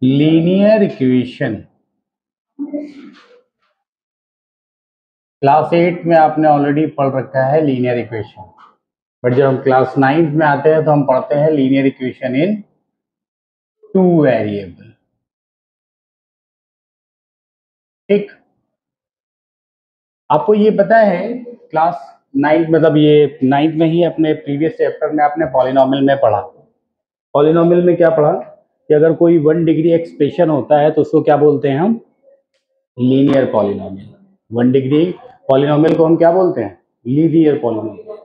Linear equation. Class 8 में आपने already पढ़ रखा है लीनियर इक्वेशन, बट जब हम क्लास 9 में आते हैं तो हम पढ़ते हैं लीनियर इक्वेशन इन 2 वेरिएबल। ठीक, आपको ये पता है क्लास 9 मतलब ये 9th में ही अपने प्रीवियस चैप्टर में आपने पॉलिनोमियल में पढ़ा। पॉलिनोमियल में क्या पढ़ा कि अगर कोई 1 डिग्री एक्सप्रेशन होता है तो उसको क्या बोलते हैं हम? Linear polynomial. 1 डिग्री पॉलिनोमियल को हम क्या बोलते हैं? Linear polynomial.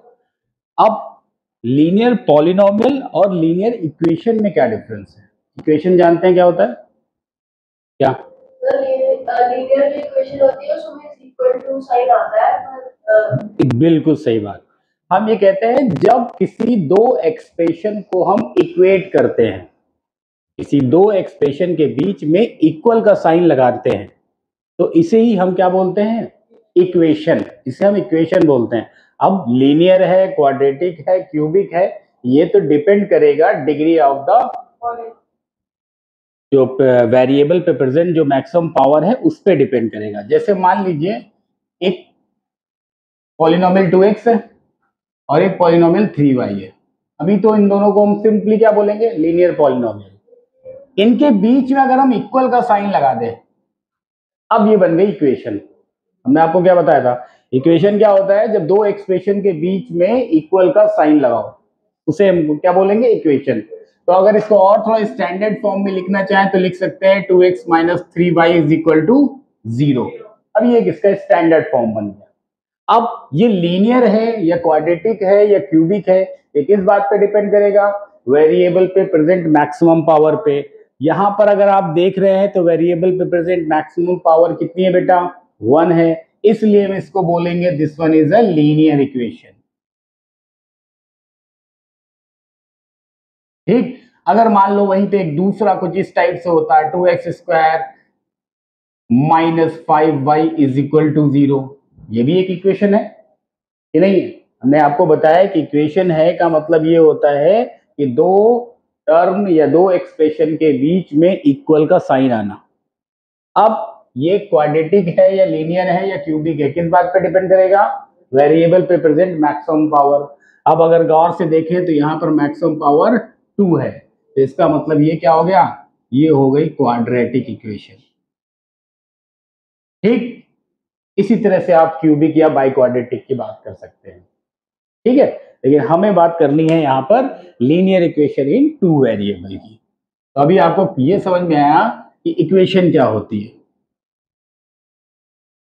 अब लीनियर पॉलिनोमियल और लीनियर इक्वेशन में क्या डिफरेंस है? इक्वेशन जानते हैं क्या होता है? क्या लीनियर इक्वेशन होती है उसमें इक्वल टू साइन आता है। बिल्कुल सही बात। हम ये कहते हैं जब किसी दो एक्सप्रेशन को हम इक्वेट करते हैं, किसी दो एक्सप्रेशन के बीच में इक्वल का साइन लगाते हैं, तो इसे ही हम क्या बोलते हैं? इक्वेशन। इसे हम इक्वेशन बोलते हैं। अब लीनियर है, क्वाड्रेटिक है, क्यूबिक है, ये तो डिपेंड करेगा डिग्री ऑफ द जो वेरिएबल पे प्रेजेंट जो मैक्सिमम पावर है उस पे डिपेंड करेगा। जैसे मान लीजिए एक पॉलिनोमियल 2x है और एक पॉलिनोमियल 3y है। अभी तो इन दोनों को हम सिंपली क्या बोलेंगे? Linear polynomial. इनके बीच में अगर हम इक्वल का साइन लगा दें, अब ये बन गई इक्वेशन। हमने आपको क्या बताया था? इक्वेशन क्या होता है? जब दो एक्सप्रेशन के बीच में इक्वल का साइन लगाओ उसे हम क्या बोलेंगे? इक्वेशन। तो अगर इसको और थोड़ा स्टैंडर्ड फॉर्म में लिखना चाहें तो लिख सकते हैं 2x minus 3y is equal to 0। अब ये किसका स्टैंडर्ड फॉर्म बन गया। अब ये लीनियर है या क्वाड्रेटिक है या क्यूबिक है, ये किस बात पे डिपेंड करेगा? वेरिएबल पे प्रेजेंट मैक्सिमम पावर पे। यहां पर अगर आप देख रहे हैं तो वेरिएबल पे प्रेजेंट मैक्सिमम पावर कितनी है बेटा? 1 है। इसलिए हम इसको बोलेंगे this one is a linear equation. ठीक, अगर मान लो वहीं पे एक दूसरा कुछ इस टाइप से होता है 2x square minus 5y is equal to 0, ये भी एक इक्वेशन है कि नहीं है? हमने आपको बताया कि इक्वेशन है का मतलब ये होता है कि दो टर्म या दो एक्सप्रेशन के बीच में इक्वल का साइन आना। अब ये क्वाड्रेटिक है या लीनियर है या क्यूबिक है, किस बात पे डिपेंड करेगा? वेरिएबल पे प्रेजेंट मैक्सिमम पावर। अब अगर गौर से देखें तो यहाँ पर मैक्सिमम पावर 2 है, तो इसका मतलब ये क्या हो गया? ये हो गई क्वाड्रेटिक इक्वेशन। ठीक, इसी तरह से आप क्यूबिक या बाई क्वाड्रेटिक की बात कर सकते हैं। ठीक है, लेकिन हमें बात करनी है यहाँ पर लीनियर इक्वेशन इन 2 वेरिएबल की। तो अभी आपको ये समझ में आया कि इक्वेशन क्या होती है।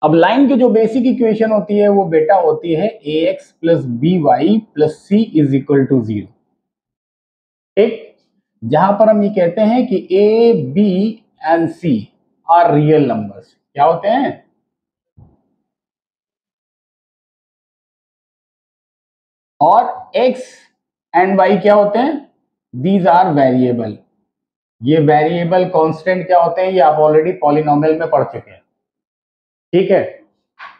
अब लाइन की जो बेसिक इक्वेशन होती है वो बेटा होती है ax plus b y plus c is equal to 0। ठीक, जहां पर हम ये कहते हैं कि a, b and c are real numbers. क्या होते हैं? और x एंड y क्या होते हैं? These are variable. ये वेरिएबल कांस्टेंट क्या होते हैं? ये आप ऑलरेडी पॉलिनोमियल में पढ़ चुके हैं। ठीक है,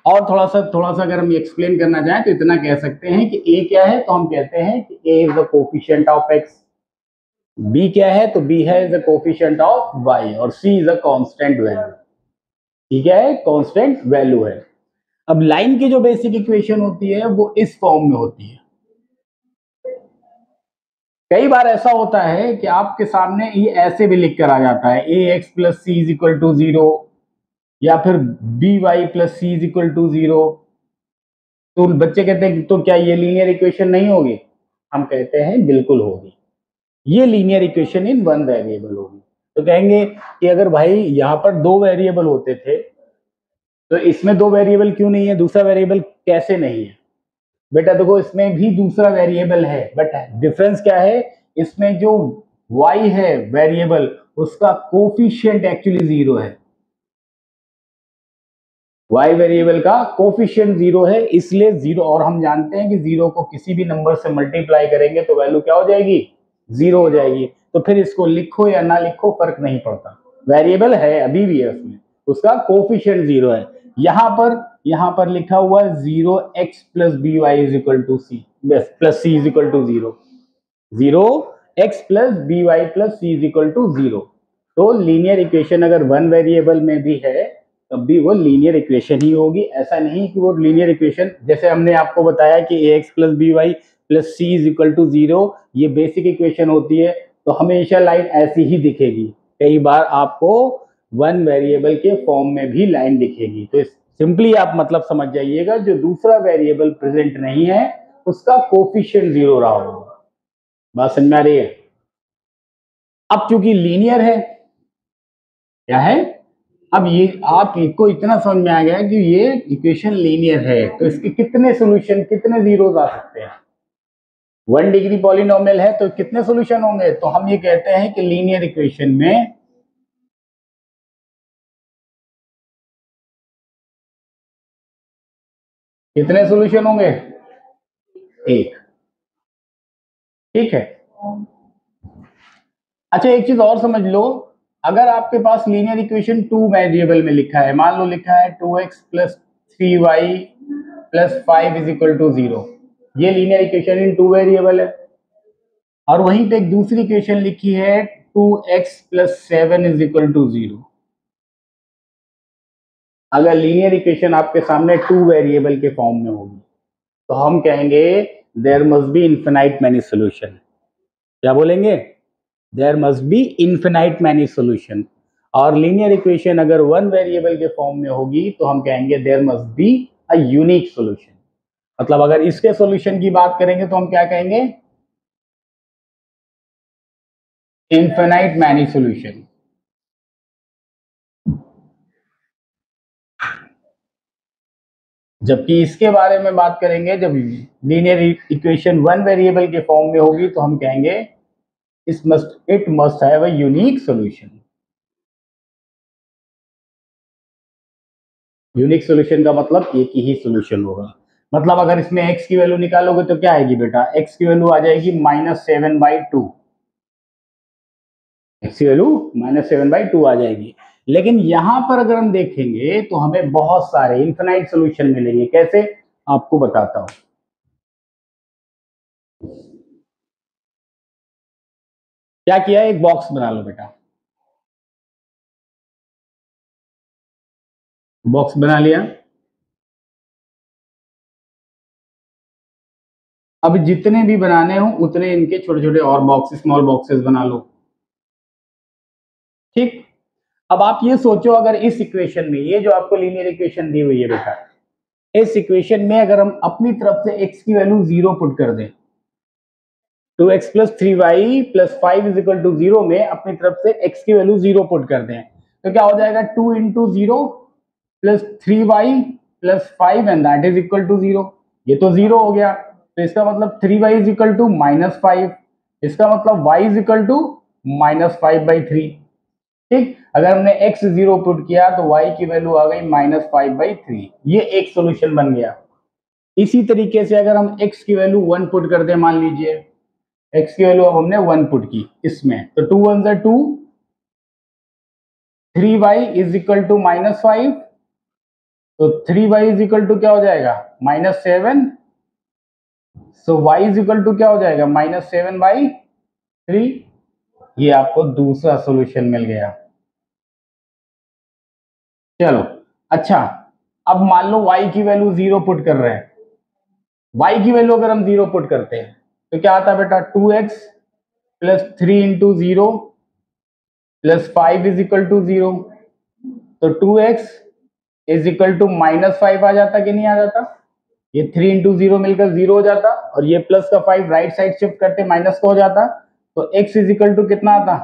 और थोड़ा सा अगर हम एक्सप्लेन करना चाहें तो इतना कह सकते हैं कि a क्या है, तो हम कहते हैं कि a is the coefficient of x, b क्या है तो b है द कोफिशिएंट ऑफ y, और c is a constant value. ठीक है, कांस्टेंट वैल्यू है। अब लाइन की जो बेसिक इक्वेशन होती है वो इस फॉर्म में होती है। कई बार ऐसा होता है कि आपके सामने ये ऐसे भी लिख कर आ जाता है ax plus c is equal to 0 या फिर by plus c is equal to 0। तो बच्चे कहते हैं तो क्या ये लीनियर इक्वेशन नहीं होगी? हम कहते हैं बिल्कुल होगी। ये लीनियर इक्वेशन इन 1 वेरिएबल होगी। तो कहेंगे कि अगर भाई यहाँ पर 2 वेरिएबल होते थे तो इसमें 2 वेरिएबल क्यों नहीं है? दूसरा वेरिएबल कैसे नहीं है? बेटा देखो, इसमें भी दूसरा वेरिएबल है, बट डिफरेंस क्या है? इसमें जो y है वेरिएबल, उसका कोफिशिएंट एक्चुअली 0 है। y वेरिएबल का कोफिशिएंट 0 है, इसलिए 0। और हम जानते हैं कि 0 को किसी भी नंबर से मल्टीप्लाई करेंगे तो वैल्यू क्या हो जाएगी? 0 हो जाएगी। तो फिर इसको लिखो या ना लिखो फर्क नहीं पड़ता, वेरिएबल है अभी भी है, उसमें उसका कोफिशिएंट 0 है। यहाँ पर लिखा हुआ है 0x plus b y is equal to c plus c is equal to 0। 0x plus b y plus c is equal to 0। तो लीनियर इक्वेशन अगर वन वेरिएबल में भी है तब भी वो लीनियर इक्वेशन ही होगी। ऐसा नहीं कि वो लीनियर इक्वेशन, जैसे हमने आपको बताया कि ax plus b y plus c is equal to 0 ये बेसिक इक्वेशन होती है, तो हमेशा लाइन ऐसी ही दिखेगी। कई बार आपको वन वेरिएबल के फॉर्म में भी लाइन दिखेगी। तो सिंपली आप मतलब समझ जाइएगा, जो दूसरा वेरिएबल प्रेजेंट नहीं है उसका कोफिशिएंट 0 रहा होगा। बात समझ में आ रही है? अब चूंकि लीनियर है, क्या है, अब ये आपको इतना समझ में आ गया कि ये इक्वेशन लीनियर है, तो इसके कितने सॉल्यूशन, कितने जीरोस आ सकते हैं? 1 डिग्री पॉलिनोमियल है तो कितने सॉल्यूशन होंगे? तो हम ये कहते हैं कि लीनियर इक्वेशन में कितने सॉल्यूशन होंगे? एक। ठीक है। अच्छा, एक चीज और समझ लो, अगर आपके पास लीनियर इक्वेशन टू वेरिएबल में लिखा है, मान लो लिखा है 2x plus 3y plus 5 is equal to 0, ये linear equation in two variable है। और वहीं पे एक दूसरी इक्वेशन लिखी है 2x plus 7 is equal to 0। अगर लीनियर इक्वेशन आपके सामने टू वेरिएबल के फॉर्म में होगी तो हम कहेंगे there must be infinite many solution. क्या बोलेंगे? There must be infinite many solution. और लीनियर इक्वेशन अगर वन वेरिएबल के फॉर्म में होगी तो हम कहेंगे there must be a unique solution. मतलब अगर इसके सॉल्यूशन की बात करेंगे तो हम क्या कहेंगे? Infinite many solution. जबकि इसके बारे में बात करेंगे जब लीनियर इक्वेशन वन वेरिएबल के फॉर्म में होगी तो हम कहेंगे it must have a unique solution. Unique solution का मतलब एक ही सॉल्यूशन होगा। मतलब अगर इसमें x की वैल्यू निकालोगे तो क्या आएगी बेटा? x की वैल्यू आ जाएगी -7/2। x की वैल्यू -7/2 आ जाएगी। लेकिन यहां पर अगर हम देखेंगे तो हमें बहुत सारे इनफिनाइट सॉल्यूशन मिलेंगे। कैसे? आपको बताता हूं। क्या किया? एक बॉक्स बना लो बेटा। बॉक्स बना लिया। अब जितने भी बनाने हो उतने इनके छोटे छोटे और बॉक्स, स्मॉल बॉक्सेस बना लो। ठीक। अब आप ये सोचो, अगर इस इक्वेशन में, ये जो आपको लीनियर इक्वेशन दी हुई है बेटा, इस इक्वेशन में अगर हम अपनी तरफ से x की वैल्यू 0 पुट कर दें, 2x plus 3y plus 5 is equal to 0 में अपनी तरफ से x की वैल्यू 0 पुट कर दें, तो क्या हो जाएगा? 2 into 0 plus 3y plus 5 and that is equal to 0। ये तो 0 हो गया, तो इसका मतलब 3y इज इक्वल टू -5। इसका मतलब y इज इक्वल टू -5/3। ठीक। अगर हमने x 0 पुट किया तो y की वैल्यू आ गई -5/3। ये एक सोल्यूशन बन गया। इसी तरीके से अगर हम x की वैल्यू 1 पुट कर दें, मान लीजिए x की वैल्यू अब हमने 1 पुट की इसमें, तो 2 1 ज़ा 2, 3y इज इक्वल टू -5, तो 3y इज इक्वल टू क्या हो जाएगा? -7। सो y इज इक्वल टू क्या हो जाएगा? -7/3। ये आपको दूसरा सॉल्यूशन मिल गया। चलो, अच्छा, अब मान लो y की वैल्यू 0 पुट कर रहे हैं। y की वैल्यू अगर हम 0 पुट करते हैं तो क्या आता है बेटा? 2x plus 3 into 0 plus 5 is equal to 0। तो 2x इज इक्वल टू -5 आ जाता कि नहीं आ जाता? ये 3 इंटू 0 मिलकर 0 हो जाता, और ये प्लस का 5 राइट साइड शिफ्ट करते माइनस का हो जाता, तो x इज इक्वल टू कितना आता?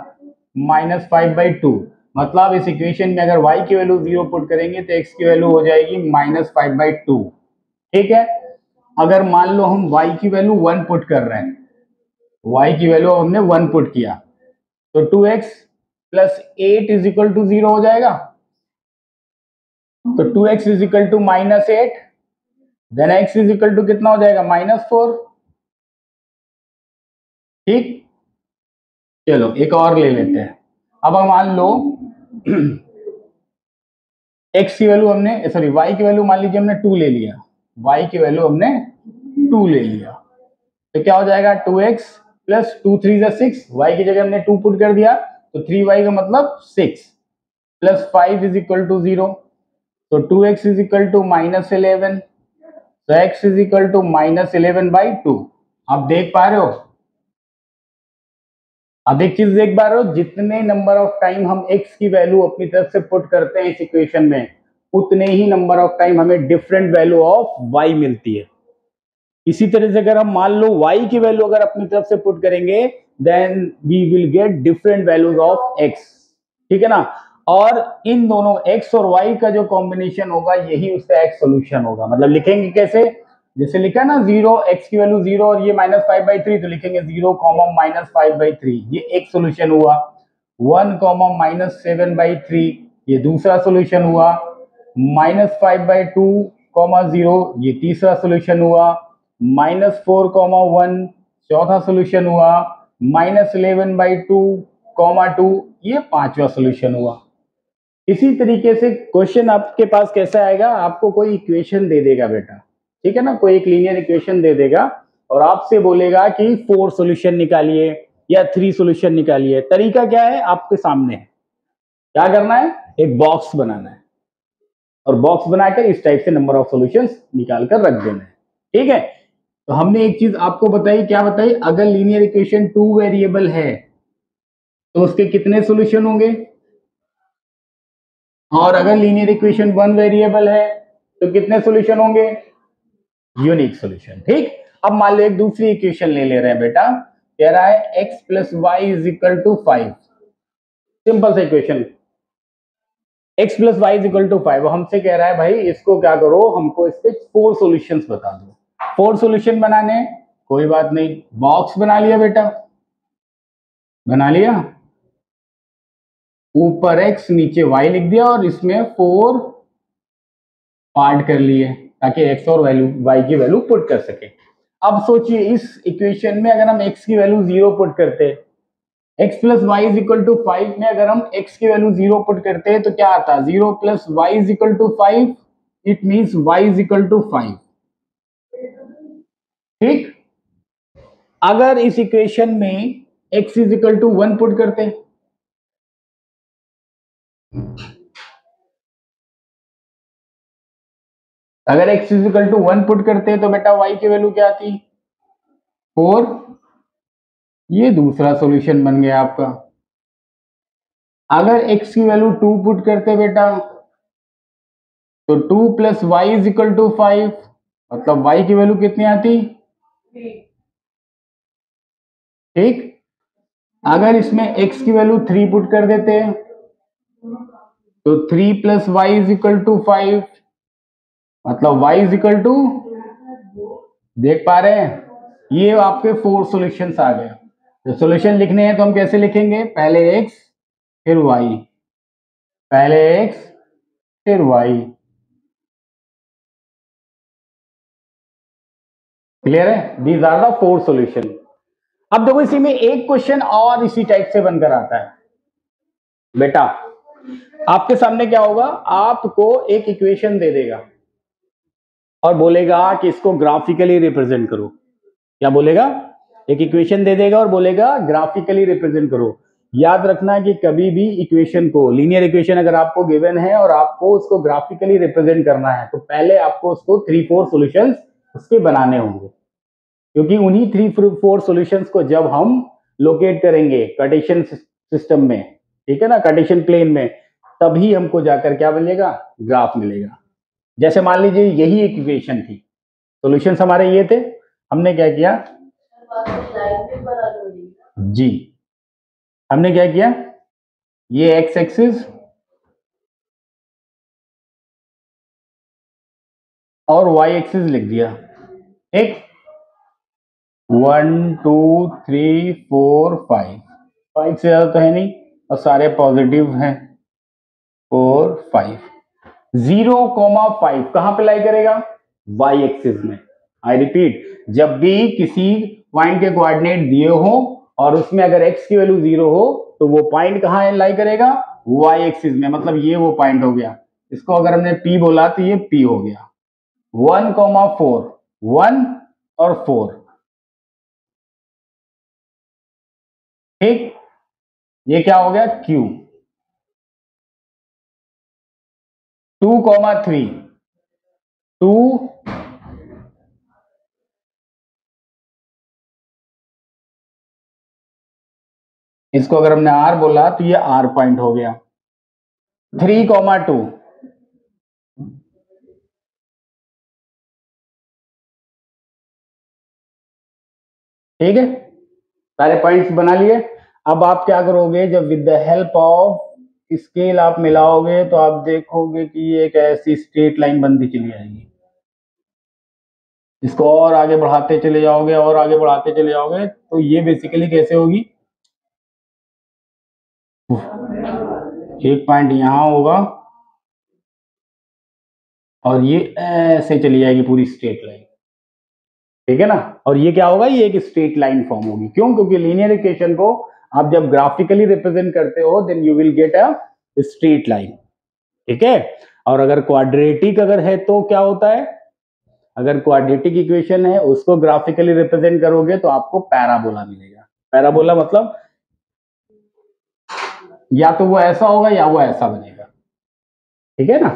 -5/2। मतलब इस इक्वेशन में अगर y की वैल्यू 0 पुट करेंगे तो x की वैल्यू हो जाएगी -5/2। ठीक है। अगर मान लो हम y की वैल्यू 1 पुट कर रहे हैं, y की वैल्यू हमने 1 पुट किया, तो 2x plus 8 is equal to 0 हो जाएगा। तो 2x is equal to -8, then x is equal to कितना हो जाएगा? -4। ठीक। चलो एक और ले लेते हैं। अब हम मान लो x की वैल्यू हमने, सॉरी y की वैल्यू मान लीजिए हमने 2 ले लिया, y की वैल्यू हमने 2 ले लिया, तो क्या हो जाएगा? 2x प्लस 2 3 6, y की जगह हमने 2 पुट कर दिया, तो 3y का मतलब 6 प्लस 5 इज इक्वल टू 0, तो 2x इज इक्वल टू -11, तो x इज इक्वल टू -11/2। आप देख पा रहे हो, अब एक चीज देख पा रहे हो, जितने नंबर ऑफ टाइम हम x की वैल्यू अपनी तरफ से पुट करते हैं इस इक्वेशन में, उतने ही नंबर ऑफ टाइम हमें डिफरेंट वैल्यू ऑफ y मिलती है। इसी तरह से अगर हम मान लो y की वैल्यू अगर अपनी तरफ से पुट करेंगे, then we will get different values of x, ठीक है ना। और इन दोनों x और y का जो कॉम्बिनेशन होगा यही उसका x सोल्यूशन होगा। मतलब लिखेंगे कैसे, जैसे लिखा ना 0, x की वैल्यू 0 और ये -5/3, तो लिखेंगे 0, -5/3, ये एक सोल्यूशन हुआ। 1, -7/3, ये दूसरा सोल्यूशन हुआ। -5/2, 0, ये तीसरा सोल्यूशन हुआ। -4, 1, चौथा सोल्यूशन हुआ। -11/2, 2, ये पांचवा सोल्यूशन हुआ। इसी तरीके से क्वेश्चन आपके पास कैसा आएगा, आपको कोई इक्वेशन दे देगा बेटा, ठीक है ना, कोई एक लीनियर इक्वेशन दे देगा और आपसे बोलेगा कि 4 सॉल्यूशन निकालिए या 3 सॉल्यूशन निकालिए। तरीका क्या है आपके सामने है, क्या करना है, एक बॉक्स बनाना है और बॉक्स बनाकर इस टाइप से नंबर ऑफ सॉल्यूशंस निकाल कर रख देना है, ठीक है। तो हमने एक चीज आपको बताई, क्या बताई, अगर लीनियर इक्वेशन 2 वेरिएबल है तो उसके कितने सॉल्यूशन होंगे, और अगर लीनियर इक्वेशन 1 वेरिएबल है तो कितने सॉल्यूशन होंगे, यूनिक सॉल्यूशन, ठीक। अब मान लो एक दूसरी इक्वेशन ले ले रहे हैं बेटा, कह रहा है x plus Y is equal to 5, simple सा equation, x plus Y is equal to 5। हमसे कह रहा है भाई इसको क्या करो, हमको इसके 4 सॉल्यूशंस बता दो। 4 सॉल्यूशन बनाने, कोई बात नहीं, बॉक्स बना लिया बेटा, बना लिया, ऊपर x नीचे y लिख दिया और इसमें 4 पार्ट कर लिए ताकि x और वैल्यू y की वैल्यू पुट कर सके। अब सोचिए इस इक्वेशन में अगर हम x की वैल्यू 0 पुट करते, x plus Y is equal to 5 में अगर हम x की वैल्यू 0 पुट करते हैं तो क्या आता है, 0 plus Y is equal to 5, it means y is equal to 5, ठीक। अगर इस इक्वेशन में x is equal to 1 put करते, अगर x is equal to 1 put करते तो बेटा y की वैल्यू क्या आती, 4, ये दूसरा सॉल्यूशन बन गया आपका। अगर x की वैल्यू 2 पुट करते बेटा तो 2 plus Y is equal to 5, मतलब y की वैल्यू कितनी आती, ठीक। अगर इसमें x की वैल्यू 3 पुट कर देते तो 3 plus Y is equal to 5, मतलब y इज इक्वल टू, देख पा रहे हैं, ये आपके 4 सॉल्यूशंस आ गए। तो सॉल्यूशन लिखने हैं तो हम कैसे लिखेंगे, पहले x फिर y, पहले x फिर y, क्लियर है, दीज आर द 4 सॉल्यूशन। अब देखो इसी में एक क्वेश्चन और इसी टाइप से बनकर आता है बेटा, आपके सामने क्या होगा, आपको एक इक्वेशन दे देगा और बोलेगा कि इसको ग्राफिकली रिप्रेजेंट करो। क्या बोलेगा, एक इक्वेशन दे देगा और बोलेगा ग्राफिकली रिप्रेजेंट करो। याद रखना कि कभी भी इक्वेशन को, लीनियर इक्वेशन अगर आपको गिवन है और आपको उसको ग्राफिकली रिप्रेजेंट करना है तो पहले आपको उसको 3-4 सॉल्यूशंस उसके बनाने होंगे, क्योंकि उन्हीं 3-4 सॉल्यूशंस को जब हम लोकेट करेंगे कार्टेशियन सिस्टम में, ठीक है ना, कार्टेशियन प्लेन में, तभी हमको जाकर क्या मिलेगा, ग्राफ मिलेगा। जैसे मान लीजिए यही एक इक्वेशन थी, सॉल्यूशंस हमारे ये थे, हमने क्या किया जी, हमने क्या किया, ये एक्स एक्सिस और वाई एक्सिस लिख दिया, ठीक। 1 2 3 4 5, 5 से ज्यादा तो है नहीं और सारे पॉजिटिव हैं, 4 5, 0,5 कहां पे लाई करेगा, वाई एक्सिस में। आई रिपीट, जब भी किसी पॉइंट के कोऑर्डिनेट दिए हो और उसमें अगर x की वैल्यू 0 हो तो वो पॉइंट कहां लाई करेगा, y एक्सिस में, मतलब ये वो पॉइंट हो गया। इसको अगर हमने p बोला तो ये p हो गया। 1,4, 1 और 4, ठीक। ये क्या हो गया Q, 2,3, 2 इसको अगर हमने R बोला तो ये R पॉइंट हो गया, 3,2, ठीक है, सारे पॉइंट्स बना लिए। अब आप क्या करोगे, जब with the help of scale आप मिलाओगे तो आप देखोगे कि ये एक ऐसी स्ट्रेट लाइन बनती चली आएगी। इसको और आगे बढ़ाते चले जाओगे और आगे बढ़ाते चले जाओगे तो ये बेसिकली कैसे होगी, एक पॉइंट यहां होगा और ये ऐसे चली जाएगी पूरी स्ट्रेट लाइन, ठीक है ना। और ये क्या होगा, ये एक स्ट्रेट लाइन फॉर्म होगी। क्यों? क्योंकि लीनियर इक्वेशन को आप जब ग्राफिकली रिप्रेजेंट करते हो then you will get a straight line, ठीक है। और अगर क्वाड्रेटिक अगर है तो क्या होता है, अगर क्वाड्रेटिक इक्वेशन है उसको ग्राफिकली रिप्रेजेंट करोगे तो आपको पैराबोला मिलेगा। पैराबोला मतलब या तो वो ऐसा होगा या वो ऐसा बनेगा, ठीक है ना।